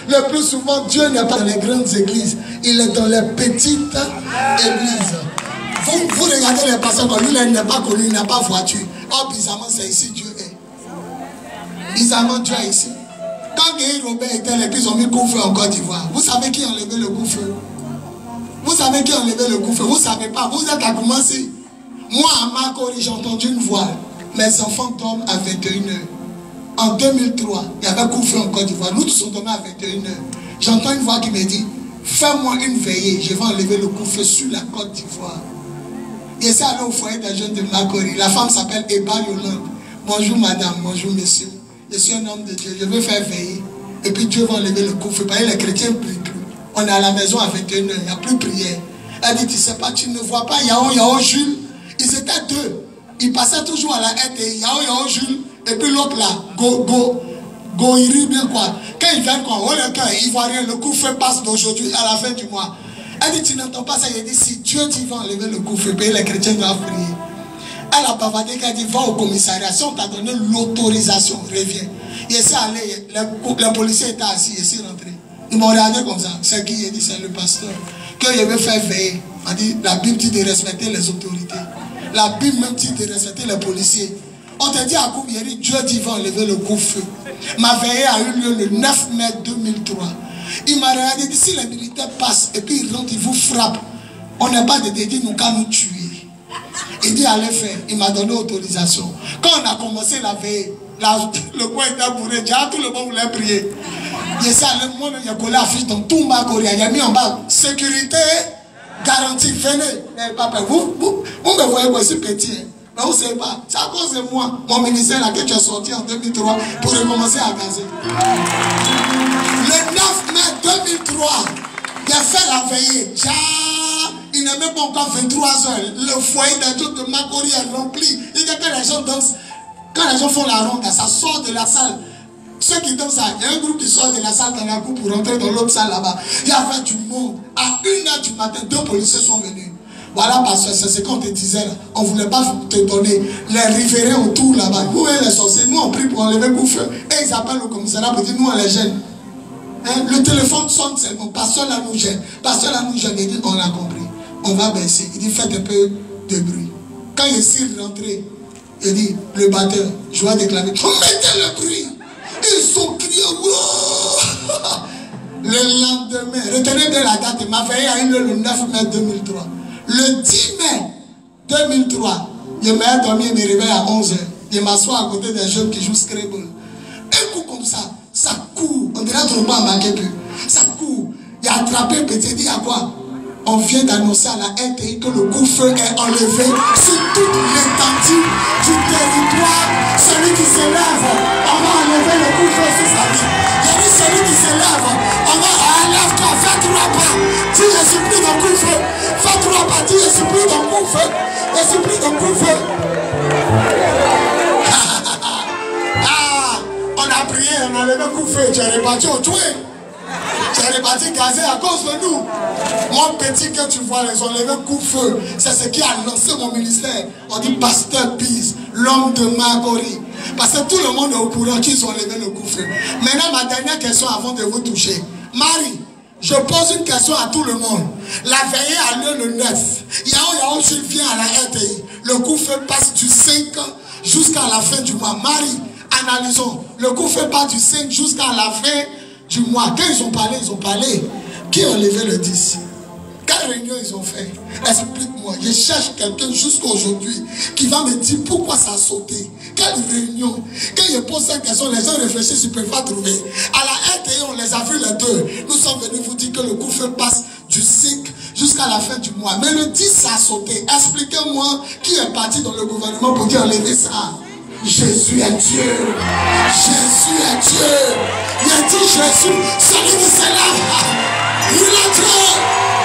Le plus souvent, Dieu n'est pas dans les grandes églises. Il est dans les petites églises. Vous regardez les pasteurs comme lui, il n'est pas connu, il n'a pas voiture. Oh, bizarrement, c'est ici Dieu est. Bizarrement, Dieu est ici. Quand Guy Robert était là, ils ont mis coup-feu en Côte d'Ivoire. Vous savez qui a enlevé le coup-feu? Vous savez qui a enlevé le coup-feu? Vous ne savez pas. Vous êtes à commencer. Moi, à Makori, j'ai entendu une voix. Mes enfants dorment à 21h. En 2003, il y avait un coup-feu en Côte d'Ivoire. Nous tous on dormait à 21h. J'entends une voix qui me dit, fais-moi une veillée, je vais enlever le coup-feu sur la Côte d'Ivoire. Et c'est allé au foyer des jeunes de Makori. La femme s'appelle Eba Yolande. Bonjour madame, bonjour monsieur. Je suis un homme de Dieu, je veux faire veiller. Et puis Dieu va enlever le coup-feu. Parce que les chrétiens ne prient plus. On est à la maison à 21h, il n'y a plus de prière. Elle dit, tu ne sais pas, tu ne vois pas Yao Jules. Ils étaient deux. Ils passaient toujours à la RTI. Yao Jules. Et puis l'autre là, Goïri, bien quoi. Quand ils viennent, quoi, on le cœur, ils voient rien, le coup-feu passe d'aujourd'hui à la fin du mois. Elle dit, tu n'entends pas ça. Elle dit, si Dieu t'y va enlever le coup-feu, les chrétiens doivent prier. Elle a bavardé, elle dit, va au commissariat. Si on t'a donné l'autorisation, reviens. Il s'est allé, le policier était assis, il s'est rentré. Ils m'ont regardé comme ça. C'est qui? Il dit, c'est le pasteur. Quand il veut faire veiller, on dit, la Bible dit de respecter les autorités. La Bible même dit de respecter les policiers. On te dit à Koumieri, Dieu dit va enlever le coup-feu. Ma veillée a eu lieu le 9 mai 2003. Il m'a regardé, dit, si les militaires passent et puis ils rentrent, ils vous frappent, on n'est pas de dédier, nous qu'à nous tuer. Il dit, allez faire. Il m'a donné autorisation. Quand on a commencé la veille, le coin était bourré, tout le monde voulait prier. Et ça, moi-même, j'ai collé l'affiche dans tout ma Corée. Il a mis en bas, sécurité, garantie, venez. Mais papa, vous me voyez moi, je suis petit. Hein. Mais vous ne savez pas, c'est à cause de moi, mon ministère, là, que tu es sorti en 2003 pour recommencer à gazer. Le 9 mai 2003, il a fait la veillée. Il n'est même pas encore 23 heures. Le foyer des trucs de Makori est rempli. Il dit que les gens dansent. Quand les gens font la ronde, ça sort de la salle. Ceux qui dansent, il y a un groupe qui sort de la salle dans la cour pour rentrer dans l'autre salle là-bas. Il y avait du monde. À 1h du matin, 2 policiers sont venus. Voilà, parce que c'est ce qu'on te disait là. On ne voulait pas te donner les riverains autour là-bas. Vous voyez les sorciers, nous on prie pour enlever le coup-feu. Et ils appellent le commissariat pour dire nous on les gêne. Hein? Le téléphone sonne seulement. Pasteur là nous gêne. Pasteur là nous gêne. Il dit on a compris. On va baisser. Il dit faites un peu de bruit. Quand il est rentré, il dit le batteur, je vais déclarer. Mettez le bruit. Ils ont crié. Le lendemain, retenez bien la date. Ma veillée a eu le 9 mai 2003. Le 10 mai 2003, je m'ai dormi et me réveille à 11h. Je m'assois à côté des jeunes qui jouent Scrabble. Un coup comme ça court. On dirait trop pas à marquer plus. Ça court. Il a attrapé un petit, il dit à quoi? On vient d'annoncer à la RTI que le coup-feu est enlevé sur toute l'étendue du territoire. Celui qui se lève, on va enlever le coup-feu sur sa vie. J'ai dit celui qui se lève, on va enlever toi, fais 3 pas. Si je suis pris dans le coup-feu, fais 3 pas. Si je suis pris dans le coup-feu, je suis pris dans le coup-feu. On a prié, on a enlevé le coup-feu, tu es reparti au tué. Tu es reparti gazé à cause de nous. Mon petit que tu vois, ils ont levé coup-feu. C'est ce qui a lancé mon ministère. On dit Pasteur Peace, l'homme de Makori. Parce que tout le monde est au courant qu'ils ont levé le coup-feu. Maintenant, ma dernière question avant de vous toucher. Marie, je pose une question à tout le monde. La veillée a lieu le 9. Yao Jules vient à la RTI. Le coup-feu passe du 5 jusqu'à la fin du mois. Marie, analysons. Le coup-feu passe du 5 jusqu'à la fin du mois. Quand ils ont parlé. Qui a levé le 10? Quelle réunion ils ont fait? Explique-moi. Je cherche quelqu'un jusqu'à aujourd'hui qui va me dire pourquoi ça a sauté. Quelle réunion? Quand je pose cette question, les gens réfléchissent, ils ne peuvent pas trouver. À la RTI, on les a vus les deux. Nous sommes venus vous dire que le coup-feu passe du 5 jusqu'à la fin du mois. Mais le 10, ça a sauté. Expliquez-moi qui est parti dans le gouvernement pour dire enlever ça. Jésus est Dieu. Jésus est Dieu. Il a dit Jésus, celui qui se lève, il est Dieu.